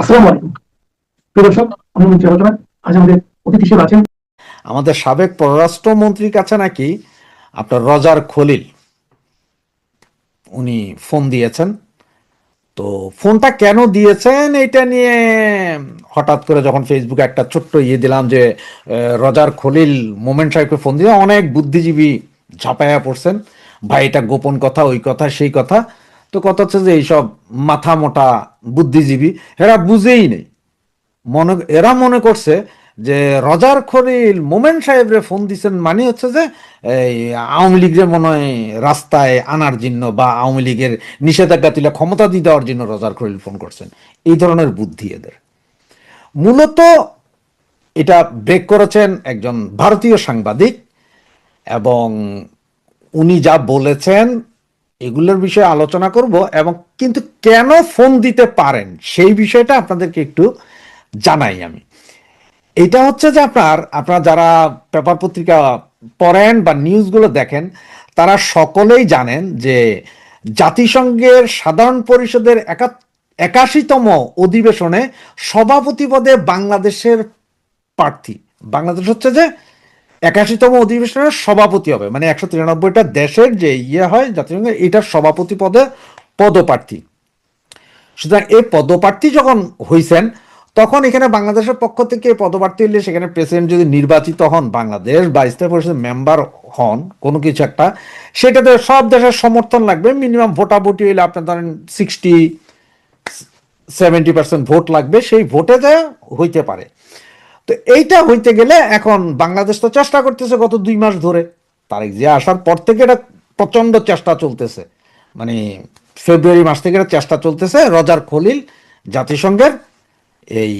আসসালামু আলাইকুম প্রিয় দর্শক, আমি মঞ্চে আলোচনা। আজ আমাদের অতিথি হিসেবে আছেন আমাদের সাবেক পররাষ্ট্রমন্ত্রীর কাছে নাকি আপনার রজার খলিল উনি ফোন দিয়েছেন। তো ফোনটা কেন দিয়েছেন এটা নিয়ে হঠাৎ করে যখন ফেসবুকে একটা ছোট্ট দিলাম যে রজার খলিল মোমেন সাহেবকে ফোন দিয়ে অনেক বুদ্ধিজীবী ঝাঁপাইয়া পড়ছেন, ভাই এটা গোপন কথা, ওই কথা সেই কথা। তো কথা হচ্ছে যে এইসব মাথা মোটা বুদ্ধিজীবী এরা বুঝেই নেই, এরা মনে করছে যে রজার খলিল মোমেন সাহেবরে ফোন দিচ্ছেন মানে হচ্ছে যে এই আওয়ামী লীগের মনে হয় রাস্তায় আনার জন্য বা আওয়ামী লীগের নিষেধাজ্ঞা তুলে ক্ষমতা দিয়ে দেওয়ার জন্য রজার খলিল ফোন করছেন। এই ধরনের বুদ্ধি এদের। মূলত এটা ব্রেক করেছেন একজন ভারতীয় সাংবাদিক, এবং উনি যা বলেছেন এগুলোর বিষয়ে আলোচনা করব, এবং কিন্তু কেন ফোন দিতে পারেন সেই বিষয়টা আপনাদেরকে একটু জানাই আমি। এটা হচ্ছে যে আপনারা যারা পেপার পত্রিকা পড়েন বা নিউজগুলো দেখেন তারা সকলেই জানেন যে জাতিসংঘের সাধারণ পরিষদের 81তম অধিবেশনে সভাপতি পদে বাংলাদেশের প্রার্থী। বাংলাদেশ হচ্ছে যে 81তম অধিবেশনের সভাপতি হবে, মানে 193টা দেশের যে হয় জাতিসংঘের, এটার সভাপতি পদে পদপ্রার্থী। সুতরাং এই পদপ্রার্থী যখন হয়েছেন তখন এখানে বাংলাদেশের পক্ষ থেকে পদপ্রার্থী হলে সেখানে প্রেসিডেন্ট যদি নির্বাচিত হন, বাংলাদেশ বা স্থায়ী পরিষদের মেম্বার হন কোনো কিছু একটা, সেটাতে সব দেশের সমর্থন লাগবে। মিনিমাম ভোটাভুটি হইলে আপনার ধরেন 60-70% ভোট লাগবে, সেই ভোটে যা হইতে পারে। তো এইটা হইতে গেলে এখন বাংলাদেশ তো চেষ্টা করতেছে গত 2 মাস ধরে, তারেক জিয়া আসার পর থেকে এটা প্রচন্ড চেষ্টা চলতেছে, মানে ফেব্রুয়ারি মাস থেকে এটা চেষ্টা চলতেছে রজার খলিল জাতিসংঘের এই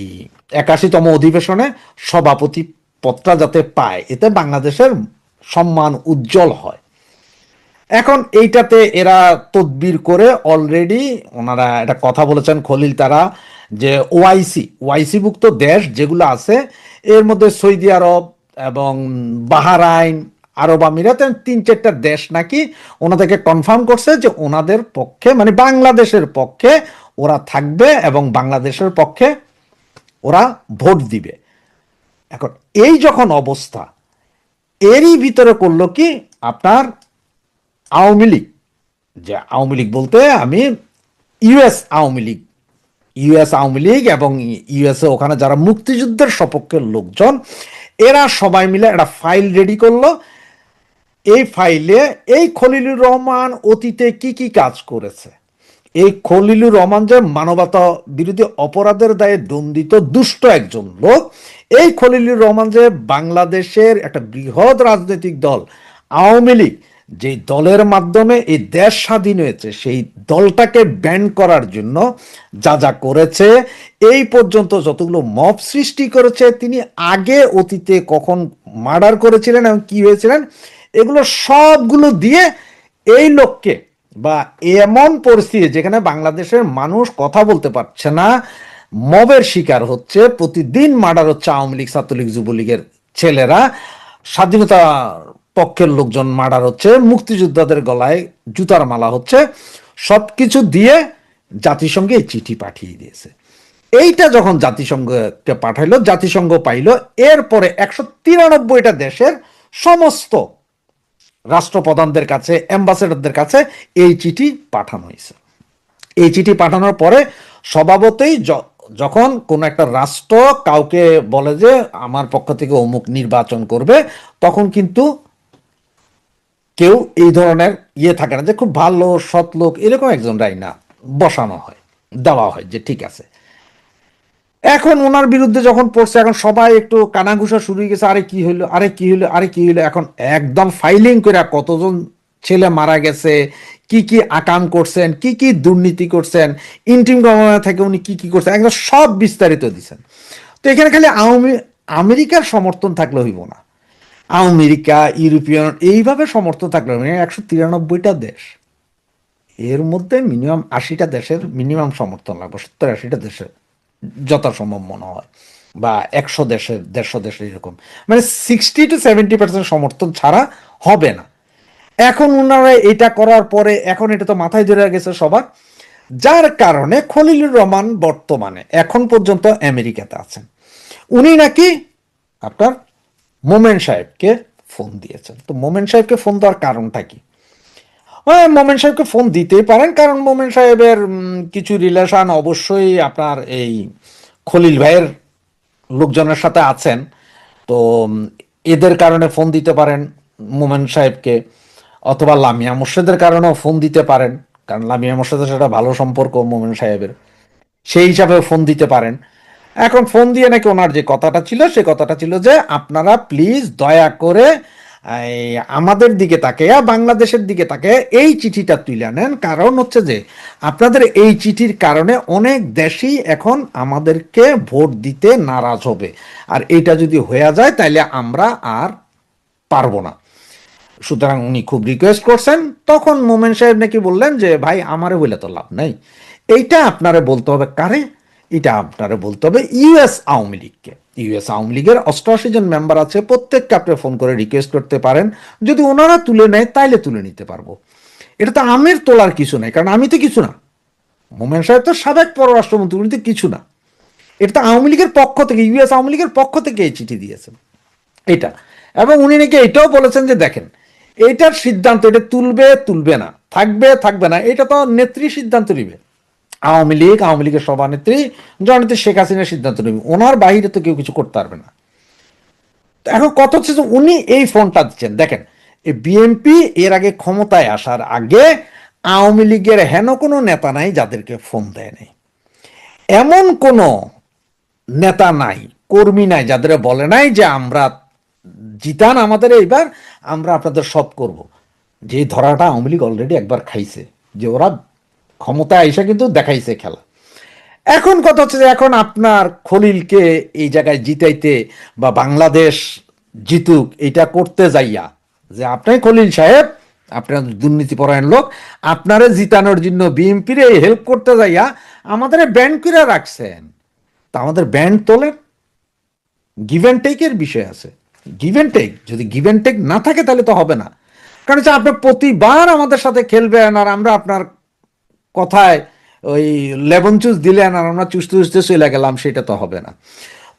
81তম অধিবেশনে সভাপতি পদটা যাতে পায়, এতে বাংলাদেশের সম্মান উজ্জ্বল হয়। এখন এইটাতে এরা তদবির করে অলরেডি ওনারা একটা কথা বলেছেন খলিল তারা, যে ওআইসি ভুক্ত দেশ যেগুলো আছে এর মধ্যে সৌদি আরব এবং বাহরাইন, আরব আমিরাত, 3-4টা দেশ নাকি ওনাদেরকে কনফার্ম করছে যে ওনাদের পক্ষে মানে বাংলাদেশের পক্ষে ওরা থাকবে এবং বাংলাদেশের পক্ষে ওরা ভোট দিবে। এখন এই যখন অবস্থা, এরই ভিতরে করলো কি আপনার আওয়ামী লীগ, যে আওয়ামী লীগ বলতে আমি ইউএস আওয়ামী লীগ এবং ইউএসএ ওখানে যারা মুক্তিযুদ্ধের সপক্ষের লোকজন, এরা সবাই মিলে একটা ফাইল রেডি করলো। এই ফাইলে এই খলিলুর রহমান অতীতে কি কি কাজ করেছে, এই খলিলুর রহমান যে মানবতা বিরোধী অপরাধের দায়ে দণ্ডিত দুষ্ট একজন লোক, এই খলিলুর রহমান যে বাংলাদেশের একটা বৃহৎ রাজনৈতিক দল আওয়ামী লীগ, যে দলের মাধ্যমে এই দেশ স্বাধীন হয়েছে, সেই দলটাকে ব্যান করার জন্য যা যা করেছে, এই পর্যন্ত যতগুলো মব সৃষ্টি করেছে, তিনি আগে অতীতে কখন মার্ডার করেছিলেন এবং কি হয়েছিলেন, এগুলো সবগুলো দিয়ে এই লোককে, বা এমন পরিস্থিতি যেখানে বাংলাদেশের মানুষ কথা বলতে পারছে না, মবের শিকার হচ্ছে, প্রতিদিন মার্ডার হচ্ছে আওয়ামী লীগ, ছাত্রলীগ, যুবলীগের ছেলেরা, স্বাধীনতা পক্ষের লোকজন মার্ডার হচ্ছে, মুক্তিযোদ্ধাদের গলায় জুতার মালা হচ্ছে, সবকিছু দিয়ে জাতিসংঘে এই চিঠি পাঠিয়ে দিয়েছে। এইটা যখন জাতিসংঘকে পাঠাইলো, জাতিসংঘ পাইলো, এরপরে 193টা দেশের সমস্ত রাষ্ট্রপ্রধানদের কাছে, অ্যাম্বাসেডরদের কাছে এই চিঠি পাঠানো হয়েছে। এই চিঠি পাঠানোর পরে স্বভাবতই যখন কোন একটা রাষ্ট্র কাউকে বলে যে আমার পক্ষ থেকে অমুক নির্বাচন করবে, তখন কিন্তু কেউ এই ধরনের থাকে না যে খুব ভালো সৎ লোক এরকম একজন রাইনা বসানো হয়, দেওয়া হয় যে ঠিক আছে। এখন ওনার বিরুদ্ধে যখন পড়ছে, এখন সবাই একটু কানাঘুষা শুরু হয়ে গেছে, আরে কি হইলো, আরে কি হইলো, আরে কি হইলো। এখন একদম ফাইলিং করে কতজন ছেলে মারা গেছে, কি কি আকাম করছেন, কি কি দুর্নীতি করছেন, ইন্টিম গভর্নমেন্ট থেকে উনি কি কি করছেন, একদম সব বিস্তারিত দিচ্ছেন। তো এখানে খালি আমেরিকার সমর্থন থাকলে হইব না, আমেরিকা, ইউরোপিয়ান এইভাবে সমর্থন থাকলে 193টা দেশ, এর মধ্যে মিনিমাম 80টা দেশের মিনিমাম সমর্থন লাগবে, 70-80টা দেশের যথাসম্ভব মনে হয়, বা 100 দেশের এরকম, মানে 60-70% সমর্থন ছাড়া হবে না। এখন ওনারা এটা করার পরে এখন এটা তো মাথায় ধরে গেছে সবার, যার কারণে খলিলুর রহমান বর্তমানে এখন পর্যন্ত আমেরিকাতে আছেন। উনি নাকি আপনার মোমেন সাহেবকে ফোন দিয়েছেন। তো মোমেন সাহেবকে ফোন দেওয়ার কারণটা কি? মোমেন সাহেবকে ফোন দিতেই পারেন, কারণ মোমেন সাহেবের কিছু রিলেশন অবশ্যই আপনার এই খলিল ভাইয়ের লোকজনের সাথে আছেন। তো এদের কারণে ফোন দিতে পারেন মোমেন সাহেবকে, অথবা লামিয়া মোর্শেদের কারণেও ফোন দিতে পারেন, কারণ লামিয়া মোর্শেদের সাথে ভালো সম্পর্ক মোমেন সাহেবের, সেই হিসাবে ফোন দিতে পারেন। এখন ফোন দিয়ে নাকি ওনার যে কথাটা ছিল, সে কথাটা ছিল যে আপনারা প্লিজ দয়া করে আমাদের দিকে তাকিয়ে, বাংলাদেশের দিকে তাকিয়ে এই চিঠিটা তুলে নেন। কারণ হচ্ছে যে আপনাদের এই চিঠির কারণে অনেক দেশই এখন আমাদেরকে ভোট দিতে নারাজ হবে, আর এইটা যদি হয়ে যায় তাহলে আমরা আর পারবো না। সুতরাং উনি খুব রিকোয়েস্ট করছেন। তখন মোমেন সাহেব নাকি বললেন যে ভাই আমারে বলে তো লাভ নাই, এইটা আপনারে বলতে হবে কারে? এটা আপনারে বলতে হবে ইউএস আওয়ামী লীগকে। ইউএস আওয়ামী লীগের 88 জন মেম্বার আছে, প্রত্যেককে আপনি ফোন করে রিকোয়েস্ট করতে পারেন। যদি ওনারা তুলে নেয় তাইলে তুলে নিতে পারবো। এটা তো আমের তোলার কিছু নাই, কারণ আমি তো কিছু না। মোমেন সাহেব তো সাবেক পররাষ্ট্রমন্ত্রী, উনি তো কিছু না। এটা তো আওয়ামী লীগের পক্ষ থেকে, ইউএস আওয়ামী লীগের পক্ষ থেকে এই চিঠি দিয়েছেন এটা। এবং উনি নাকি এটাও বলেছেন যে দেখেন, এটার সিদ্ধান্ত, এটা তুলবে তুলবে না, থাকবে থাকবে না, এটা তো নেত্রী সিদ্ধান্ত নিবে। আওয়ামী লীগের সভানেত্রী জননেত্রী শেখ হাসিনার সিদ্ধান্ত নেবে, ওনার বাইরে তো কেউ কিছু করতে পারবে না। এখন কথা হচ্ছে যে উনি এই ফোনটা দিচ্ছেন। দেখেন, এই বিএনপি এর আগে ক্ষমতায় আসার আগে আওয়ামী লীগের হেন কোনো নেতা নাই যাদেরকে ফোন দেয় নাই। এমন কোনো নেতা নাই, কর্মী নাই যাদের বলে নাই যে আমরা জিতান আমাদের এইবার, আমরা আপনাদের সব করব। যে ধরাটা আওয়ামী লীগ অলরেডি একবার খাইছে, যে ওরা ক্ষমতায় আইসা কিন্তু দেখাইছে খেলা। এখন কথা হচ্ছে যে এখন আপনার খলিলকে এই জায়গায় জিতাইতে বা বাংলাদেশ জিতুক এটা করতে যাইয়া, যে আপনি খলিল সাহেব, আপনার দুর্নীতিপরায়ণ লোক, আপনারে জিতানোর জন্য বিএনপির এই হেল্প করতে যাইয়া আমাদের ব্যান্ড করে রাখছেন। তা আমাদের ব্যান্ড তোলেন, গিভ অ্যান্ড টেকের বিষয় আছে। গিভ অ্যান্ড টেক, যদি গিভ অ্যান্ড টেক না থাকে তাহলে তো হবে না। কারণ হচ্ছে আপনি প্রতিবার আমাদের সাথে খেলবেন আর আমরা আপনার কথায় ওই লেবন চুস দিলেন আর আমরা চুষতে চুষতে চলে গেলাম, সেটা তো হবে না।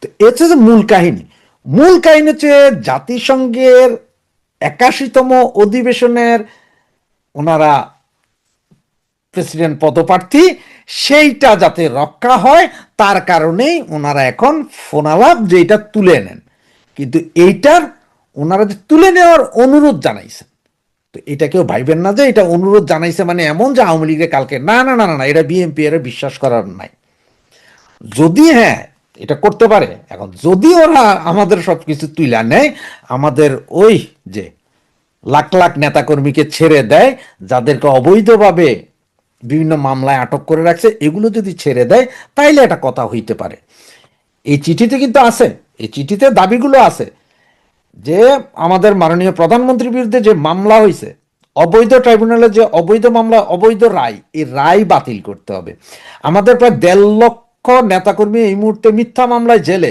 তো এটা হচ্ছে মূল কাহিনী। মূল কাহিনী হচ্ছে জাতিসংঘের 81তম অধিবেশনের ওনারা প্রেসিডেন্ট পদপ্রার্থী, সেইটা যাতে রক্ষা হয় তার কারণেই ওনারা এখন ফোনালাপ যে এটা তুলে নেন। কিন্তু এইটার ওনারা যে তুলে নেওয়ার অনুরোধ জানাইছেন, তো এটা কেউ ভাইবেন না যে এটা অনুরোধ জানাইছে মানে এমন যে আওয়ামী লীগের কালকে, না না না না, এটা বিএনপি এর বিশ্বাস করার নাই। যদি হ্যাঁ এটা করতে পারে, এখন যদি ওরা আমাদের সবকিছু তুলে নেয়, আমাদের ওই যে লাখ লাখ নেতাকর্মীকে ছেড়ে দেয়, যাদেরকে অবৈধভাবে বিভিন্ন মামলায় আটক করে রাখছে, এগুলো যদি ছেড়ে দেয় তাইলে একটা কথা হইতে পারে। এই চিঠিতে কিন্তু আছে, এই চিঠিতে দাবিগুলো আছে যে আমাদের মাননীয় প্রধানমন্ত্রীর বিরুদ্ধে যে মামলা হয়েছে, অবৈধ ট্রাইব্যুনালে যে অবৈধ মামলা, অবৈধ রায়, এই রায় বাতিল করতে হবে। আমাদের প্রায় 1.5 লক্ষ নেতাকর্মী এই মুহূর্তে মিথ্যা মামলায় জেলে,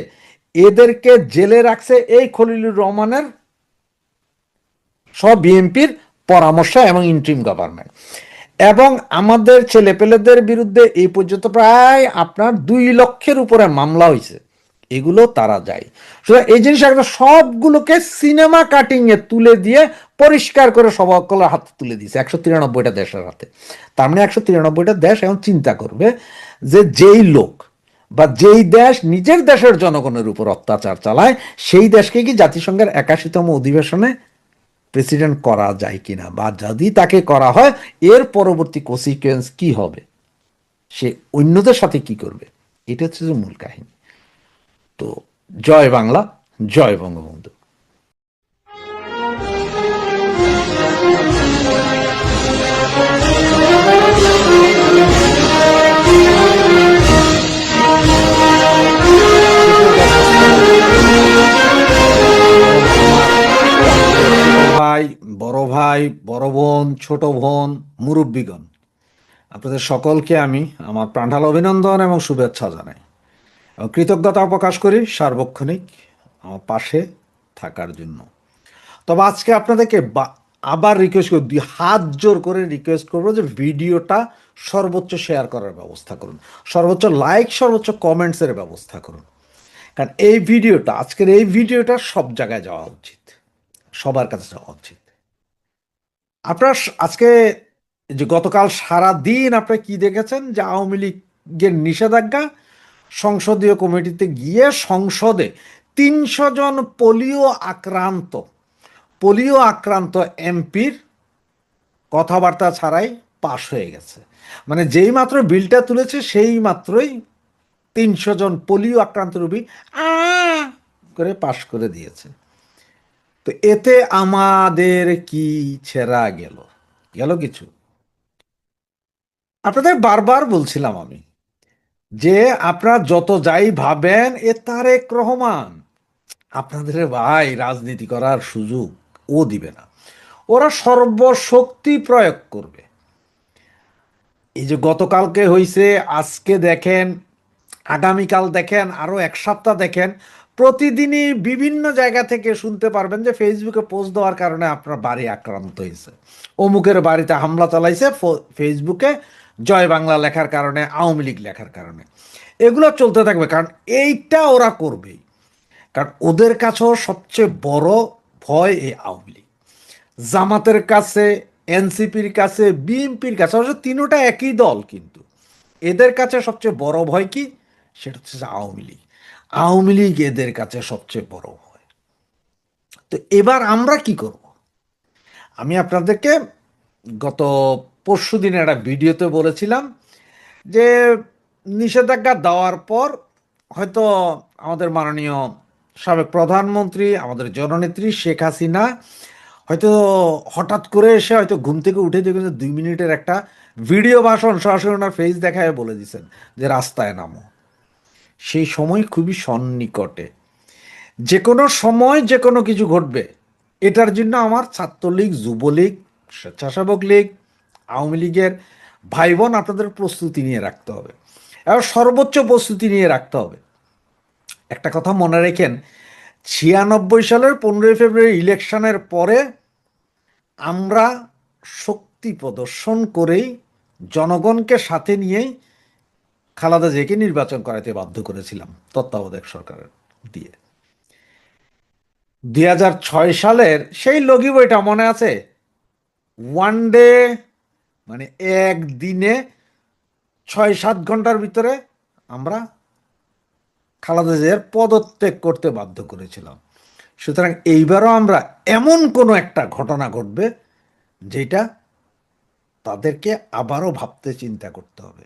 এদেরকে জেলে রাখছে এই খলিলুর রহমানের সব বিএনপির পরামর্শ এবং ইন্ট্রিম গভর্নমেন্ট। এবং আমাদের ছেলেপেলেদের বিরুদ্ধে এই পর্যন্ত প্রায় আপনার 2 লক্ষের উপরে মামলা হয়েছে, এগুলো তারা যায়। সুতরাং এই জিনিস একটা সবগুলোকে সিনেমা কাটিং এ তুলে দিয়ে পরিষ্কার করে সকলের হাতে তুলে দিয়েছে 193টা দেশের হাতে। তার মানে 193টা দেশ এখন চিন্তা করবে যে যেই লোক বা যেই দেশ নিজের দেশের জনগণের উপর অত্যাচার চালায়, সেই দেশকে কি জাতিসংঘের 81তম অধিবেশনে প্রেসিডেন্ট করা যায় কিনা, বা যদি তাকে করা হয় এর পরবর্তী কনসিকুয়েন্স কি হবে, সে অন্যদের সাথে কি করবে, এটা হচ্ছে যে মূল কাহিনী। তো জয় বাংলা, জয় বঙ্গবন্ধু। ভাই, বড় ভাই, বড় বোন, ছোট বোন, মুরব্বীগণ, আপনাদের সকলকে আমি আমার প্রাণঢাল অভিনন্দন এবং শুভেচ্ছা জানাই। কৃতজ্ঞতা প্রকাশ করি সার্বক্ষণিক আমার পাশে থাকার জন্য। তবে আজকে আপনাদেরকে আবার রিকোয়েস্ট করব, হাত জোর করে রিকোয়েস্ট করবো যে ভিডিওটা সর্বোচ্চ শেয়ার করার ব্যবস্থা করুন, সর্বোচ্চ লাইক, সর্বোচ্চ কমেন্টসের ব্যবস্থা করুন। কারণ এই ভিডিওটা, আজকের এই ভিডিওটা সব জায়গায় যাওয়া উচিত, সবার কাছে যাওয়া উচিত। আপনার আজকে যে গতকাল সারা দিন আপনারা কি দেখেছেন যে আওয়ামী লীগের নিষেধাজ্ঞা, সংসদীয় কমিটিতে গিয়ে সংসদে 300 জন পোলিও আক্রান্ত এমপির কথাবার্তা ছাড়াই পাশ হয়ে গেছে। মানে যেই মাত্র বিলটা তুলেছে সেই মাত্রই 300 জন পোলিও আক্রান্ত রোগী করে পাশ করে দিয়েছে। তো এতে আমাদের কি ছেঁড়া গেল? গেল কিছু? আপনাদের বারবার বলছিলাম আমি যে আপনারা যত যাই ভাবেন, এ তারেক রহমান আপনাদের ভাই রাজনীতি করার সুযোগ ও দিবে না, ওরা সর্বশক্তি প্রয়োগ করবে। এই যে গতকালকে হইছে, আজকে দেখেন, আগামীকাল দেখেন, আরো এক সপ্তাহ দেখেন, প্রতিদিনই বিভিন্ন জায়গা থেকে শুনতে পারবেন যে ফেসবুকে পোস্ট দেওয়ার কারণে আপনার বাড়ি আক্রান্ত হয়েছে, অমুকের বাড়িতে হামলা চালাইছে ফেসবুকে জয় বাংলা লেখার কারণে, আওয়ামী লীগ লেখার কারণে। এগুলো চলতে থাকবে, কারণ এইটা ওরা করবেই। কারণ ওদের কাছেও সবচেয়ে বড় ভয় এই আওয়ামী লীগ। জামাতের কাছে, এনসিপির কাছে, বিএনপির কাছে, অবশ্য তিনোটা একই দল, কিন্তু এদের কাছে সবচেয়ে বড় ভয় কি? সেটা হচ্ছে আওয়ামী লীগ। আওয়ামী লীগ এদের কাছে সবচেয়ে বড় ভয়। তো এবার আমরা কি করব? আমি আপনাদেরকে গত পরশু দিনে একটা ভিডিওতে বলেছিলাম যে নিষেধাজ্ঞা দেওয়ার পর হয়তো আমাদের মাননীয় সাবেক প্রধানমন্ত্রী, আমাদের জননেত্রী শেখ হাসিনা হয়তো হঠাৎ করে এসে হয়তো ঘুম থেকে উঠে দেখবেন যে 2 মিনিটের একটা ভিডিও ভাষণ সরাসরি ওনার ফেস দেখায় বলে দিচ্ছেন যে রাস্তায় নামো। সেই সময় খুবই সন্নিকটে, যে কোনো সময় যে কোনো কিছু ঘটবে। এটার জন্য আমার ছাত্রলীগ, যুবলীগ, স্বেচ্ছাসেবক লীগ, আওয়ামী লীগের ভাই বোন আপনাদের প্রস্তুতি নিয়ে রাখতে হবে, এবং সর্বোচ্চ প্রস্তুতি নিয়ে রাখতে হবে। একটা কথা মনে রেখেন, 96 সালের 15 ফেব্রুয়ারি ইলেকশনের পরে আমরা শক্তি প্রদর্শন করেই জনগণকে সাথে নিয়েই খালেদা জিয়াকে নির্বাচন করাতে বাধ্য করেছিলাম তত্ত্বাবধায়ক সরকারের দিয়ে। 2006 সালের সেই লগি বইটা মনে আছে? ওয়ান ডে, মানে একদিনে 6-7 ঘন্টার ভিতরে আমরা খালেদা জিয়ার পদত্যাগ করতে বাধ্য করেছিলাম। সুতরাং এইবারও আমরা এমন কোনো একটা ঘটনা ঘটবে যেটা তাদেরকে আবারও ভাবতে চিন্তা করতে হবে।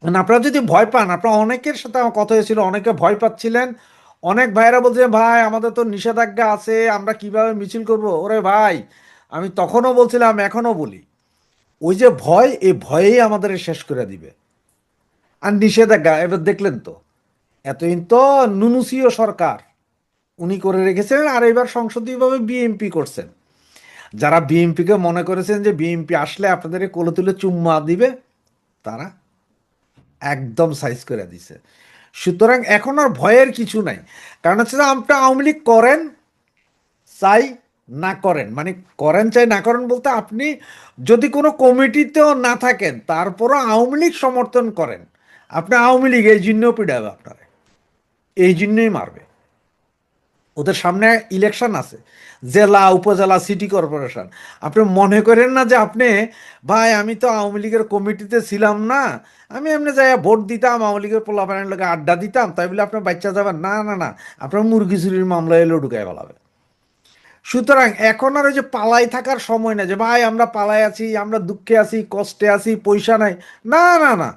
আপনারা যদি ভয় পান, আপনারা অনেকের সাথে আমার কথা হয়েছিল, অনেকে ভয় পাচ্ছিলেন, অনেক ভাইরা বলছে ভাই আমাদের তো নিষেধাজ্ঞা আছে, আমরা কিভাবে মিছিল করব। ওরে ভাই, আমি তখনও বলছিলাম, এখনো বলি, ওই যে ভয়, এই ভয়েই আমাদের শেষ করে দিবে। আর নিষেধাজ্ঞা এবার দেখলেন তো, এতদিন তো নুনুসিও সরকার উনি করে রেখেছিলেন, আর এবার সংসদীয়ভাবে বিএনপি করছেন। যারা বিএনপিকে মনে করেছেন যে বিএনপি আসলে আপনাদের কোলে তুলে চুম্মা দিবে, তারা একদম সাইজ করে দিছে। সুতরাং এখন আর ভয়ের কিছু নাই। কারণ হচ্ছে যে আপনি আওয়ামী লীগ করেন চাই না করেন, মানে করেন চাই না করেন বলতে, আপনি যদি কোনো কমিটিতেও না থাকেন তারপরও আওয়ামী লীগ সমর্থন করেন, আপনি আওয়ামী লীগ এই জন্যও পিড়াবে আপনারে, এই জন্যই মারবে। ওদের সামনে ইলেকশন আছে, জেলা, উপজেলা, সিটি কর্পোরেশন। আপনি মনে করেন না যে আপনি, ভাই আমি তো আওয়ামী লীগের কমিটিতে ছিলাম না, আমি এমনি যাই ভোট দিতাম, আওয়ামী লীগের পোলাপানের লোকে আড্ডা দিতাম, তাই বলে আপনার বাচ্চা যাবেন না, না না, আপনার মুরগি চুরির মামলা এলেও ঢুকাই ফেলাবে। সুতরাং এখন আর ওই যে পালাই থাকার সময় না যে ভাই আমরা পালাই আছি, আমরা দুঃখে আছি, কষ্টে আছি, পয়সা নাই, না না না।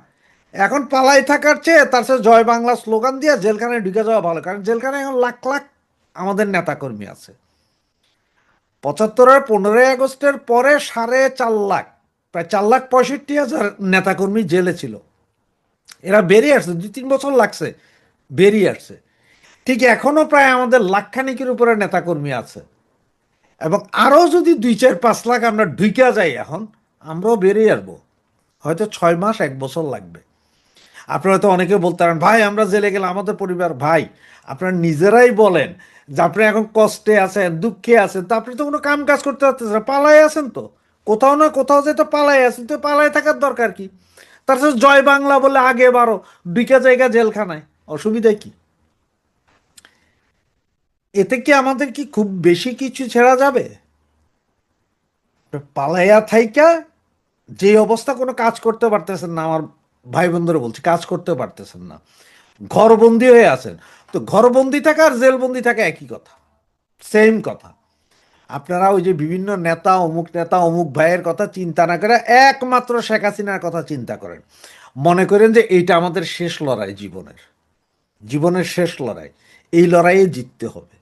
এখন পালাই থাকার চেয়ে তার সাথে জয় বাংলা স্লোগান দিয়ে জেলখানায় ঢুকে যাওয়া ভালো। কারণ জেলখানায় এখন লাখ লাখ আমাদের নেতাকর্মী আছে। 75-এর 15ই আগস্টের পরে 4.5 লাখ, প্রায় 4,65,000 নেতাকর্মী জেলে ছিল। এরা বেরিয়ে আসছে, 2-3 বছর লাগছে বেরিয়ে আসছে। ঠিক এখনো প্রায় আমাদের লাখখানিকের উপরে নেতাকর্মী আছে, এবং আরও যদি 2-4-5 লাখ আমরা ঢুইকা যাই এখন, আমরাও বেরিয়ে আসবো। হয়তো 6 মাস 1 বছর লাগবে। আপনারা তো অনেকে বলতে পারেন ভাই আমরা জেলে গেলে আমাদের পরিবার, ভাই আপনারা নিজেরাই বলেন যে আপনি এখন কষ্টে আছেন, দুঃখে আছেন, তো আপনি তো কোনো কাম কাজ করতে পারতেছেন না, পালাই আছেন তো, কোথাও না কোথাও যে তো পালাই আছেন, তো পালাই থাকার দরকার কি? তার সাথে জয় বাংলা বলে আগে বারো দুইটা জায়গা জেলখানায়, অসুবিধা কি? এতে কি আমাদের কি খুব বেশি কিছু ছেড়া যাবে? পালাইয়া থাইকা যে অবস্থা, কোনো কাজ করতে পারতেছেন না, আমার ভাই বন্ধুরা বলছি কাজ করতে পারতেছেন না, ঘরবন্দি হয়ে আছেন। তো ঘরবন্দি থাকা আর জেলবন্দি থাকা একই কথা, সেম কথা। আপনারা ওই যে বিভিন্ন নেতা অমুক ভাইয়ের কথা চিন্তা না করে একমাত্র শেখ হাসিনার কথা চিন্তা করেন, মনে করেন যে এইটা আমাদের শেষ লড়াই, জীবনের জীবনের শেষ লড়াই, এই লড়াইয়ে জিততে হবে,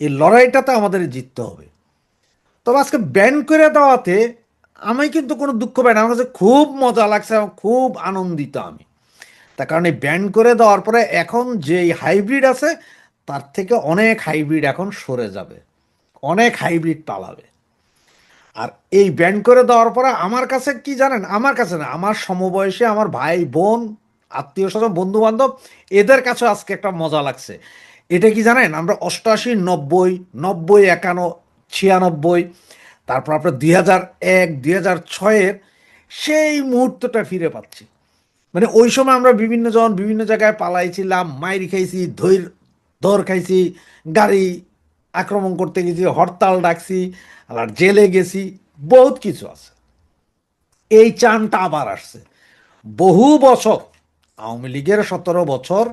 এই লড়াইটাতে আমাদের জিততে হবে। তবে আজকে ব্যান করে দেওয়াতে আমি কিন্তু কোনো দুঃখ পাই না, আমার কাছে খুব মজা লাগছে এবং খুব আনন্দিত আমি। তার কারণ এই ব্যান করে দেওয়ার পরে এখন যে হাইব্রিড আছে তার থেকে অনেক হাইব্রিড এখন সরে যাবে, অনেক হাইব্রিড পালাবে। আর এই ব্যান করে দেওয়ার পরে আমার কাছে কি জানেন, আমার কাছে না, আমার সমবয়সী আমার ভাই বোন আত্মীয় স্বজন বন্ধু বান্ধব এদের কাছে আজকে একটা মজা লাগছে। এটা কি জানেন, আমরা 88, 90, 90, 91, 96, তারপর আপনার 2001, 2006-এর সেই মুহূর্তটা ফিরে পাচ্ছি। মানে ওই সময় আমরা বিভিন্ন জায়গায় পালাইছিলাম, মাইর খাইছি, ধর খাইছি, গাড়ি আক্রমণ করতে গেছি, হরতাল ডাকছি, আর জেলে গেছি, বহুত কিছু আছে। এই চানটা আবার আসছে। বহু বছর আওয়ামী লীগের 17 বছর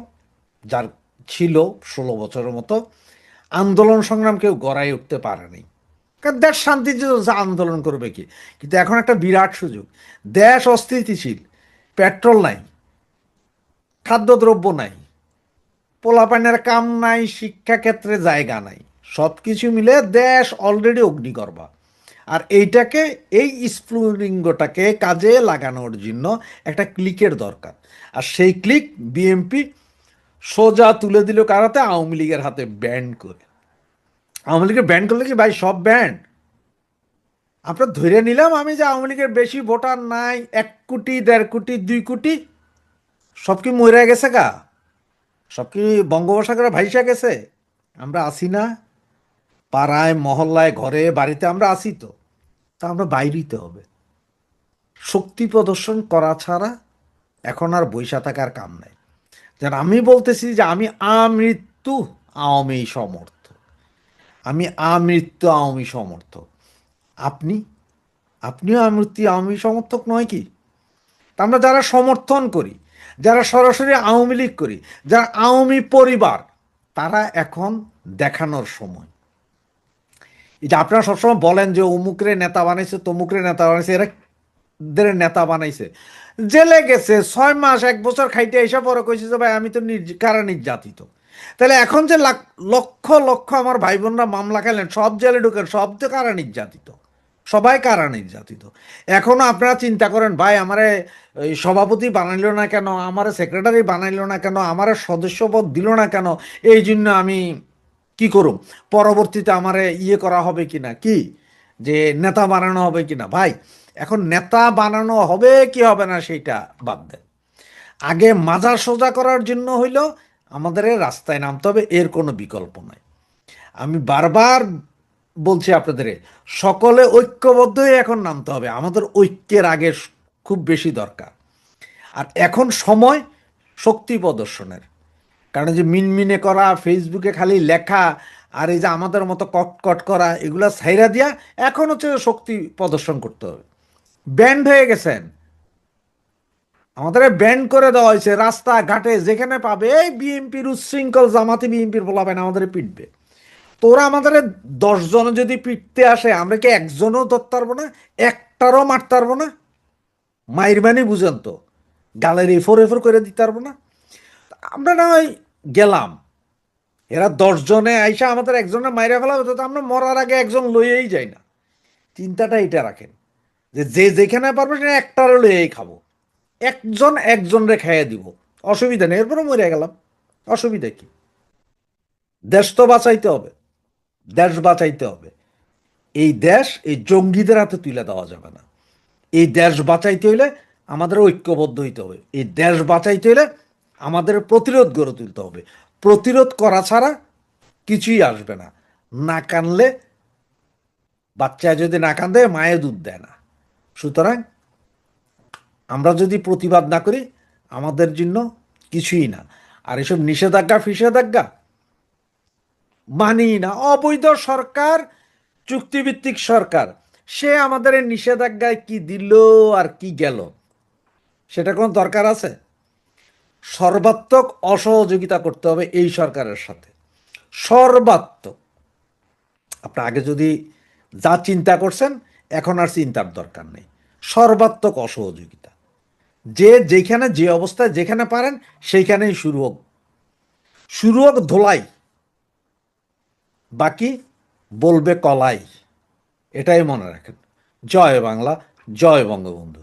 যার ছিল, 16 বছরের মতো আন্দোলন সংগ্রাম কেউ গড়াই উঠতে পারেনি, কারণ দেশ শান্তির জন্য আন্দোলন করবে কি? কিন্তু এখন একটা বিরাট সুযোগ, দেশ অস্থিতিশীল, পেট্রোল নাই, খাদ্যদ্রব্য নাই, পোলাপানের কাম নাই, শিক্ষাক্ষেত্রে জায়গা নাই, সব কিছু মিলে দেশ অলরেডি অগ্নিগর্ভা। আর এইটাকে, এই স্ফুলিঙ্গটাকে কাজে লাগানোর জন্য একটা ক্লিকের দরকার। আর সেই ক্লিক বিএমপি সোজা তুলে দিল কারাতে, আওয়ামী লীগের হাতে ব্যান্ড করে। আওয়ামী লীগের ব্যান্ড করলে কি ভাই সব ব্যান্ড? আমরা ধরে নিলাম আমি যে আওয়ামী লীগের বেশি ভোটার নাই, 1 কোটি, 1.5 কোটি, 2 কোটি, সব কি মরে গেছে গা? সব কি বঙ্গোপসাগরে ভাইসা গেছে? আমরা আসি না, পাড়ায় মহল্লায় ঘরে বাড়িতে আমরা আসি তো। তা আমরা বাইরিতে হবে, শক্তি প্রদর্শন করা ছাড়া এখন আর বৈশা থাকার কাম নাই। যেন আমি বলতেছি যে আমি আমৃত্যু আওয়ামী সমর্থক, আমি আমৃত্যু আওয়ামী সমর্থক। আপনি, আপনিও আমৃত্যু আওয়ামী সমর্থক নয় কি? তা আমরা যারা সমর্থন করি, যারা সরাসরি আওয়ামী লীগ করি, যারা আওয়ামী পরিবার, তারা এখন দেখানোর সময়। এই যে আপনারা সবসময় বলেন যে অমুকরে নেতা বানাইছে, তমুকরে নেতা বানাইছে, এরা দের নেতা বানাইছে, জেলে গেছে 6 মাস 1 বছর খাইতে এসে পরে কইছে যে ভাই আমি তো কারা নির্যাতিত। তাহলে এখন যে লক্ষ লক্ষ আমার ভাই বোনরা মামলা খেলেন, সব জেলে ঢুকেন, সব তো কারা নির্যাতিত, সবাই কারা নির্যাতিত। এখনো আপনারা চিন্তা করেন ভাই আমারে এই সভাপতি বানাইলো না কেন, আমারে সেক্রেটারি বানাইলো না কেন, আমারে সদস্যপদ দিল না কেন, এই জন্য আমি কি করুম, পরবর্তীতে আমারে ইয়ে করা হবে কিনা, কি যে নেতা বানানো হবে কিনা। ভাই এখন নেতা বানানো হবে কি হবে না সেইটা বাদ দেন, আগে মাজার সোজা করার জন্য হইল আমাদের রাস্তায় নামতে হবে, এর কোনো বিকল্প নাই। আমি বারবার বলছি আপনাদের, সকলে ঐক্যবদ্ধ হয়ে এখন নামতে হবে, আমাদের ঐক্যের আগে খুব বেশি দরকার। আর এখন সময় শক্তি প্রদর্শনের, কারণ যে মিনমিনে করা, ফেসবুকে খালি লেখা, আর এই যে আমাদের মতো কটকট করা, এগুলা ছাইরা দিয়া এখন হচ্ছে শক্তি প্রদর্শন করতে হবে। ব্যান্ড হয়ে গেছেন, আমাদের ব্যান্ড করে দেওয়া হয়েছে, রাস্তা ঘাটে যেখানে পাবে এই বিএনপির উচ্ছৃঙ্খল জামাতি বিএনপির বলাবেন আমাদের পিটবে। তোরা আমাদের 10 জন যদি পিটতে আসে, আমরা কি একজনও ধরতে পারবো না, একটারও মারতে পারবো না? মাইরবানি বুঝেন তো, গালের এফোর এফোর করে দিতে পারবো না? আমরা না হয় গেলাম, এরা 10 জনে আইসা আমাদের একজনে মাইরা ফেলা হতো, তো আমরা মরার আগে একজন লইয়েই যাই না। চিন্তাটা এটা রাখেন যে যে যেখানে পারবে সেটা একটারে লইয়েই খাবো, একজন একজন রে খাইয়ে দিব, অসুবিধা নেই, এরপরে মরে গেলাম, অসুবিধা কি? দেশ তো বাঁচাইতে হবে, দেশ বাঁচাইতে হবে। এই দেশ এই জঙ্গিদের হাতে তুলে দেওয়া যাবে না। এই দেশ বাঁচাইতে হইলে আমাদের ঐক্যবদ্ধ হইতে হবে। এই দেশ বাঁচাইতে হলে আমাদের প্রতিরোধ গড়ে তুলতে হবে। প্রতিরোধ করা ছাড়া কিছুই আসবে না। না কানলে, বাচ্চা যদি না কান্দে মায়ে দুধ দেয় না। সুতরাং আমরা যদি প্রতিবাদ না করি আমাদের জন্য কিছুই না। আর এসব নিষেধাজ্ঞা ফিষেধাজ্ঞা মানি না। অবৈধ সরকার, চুক্তিভিত্তিক সরকার, সে আমাদের এই নিষেধাজ্ঞায় কি দিল আর কি গেল সেটা কোনো দরকার আছে? সর্বাত্মক অসহযোগিতা করতে হবে এই সরকারের সাথে, সর্বাত্মক। আপনি আগে যদি যা চিন্তা করছেন এখন আর চিন্তার দরকার নেই। সর্বাত্মক অসহযোগিতা, যে যেখানে যে অবস্থায় যেখানে পারেন সেইখানেই শুরু হোক, শুরু হোক ধোলাই, বাকি বলবে কলাই। এটাই মনে রাখেন। জয় বাংলা, জয় বঙ্গবন্ধু।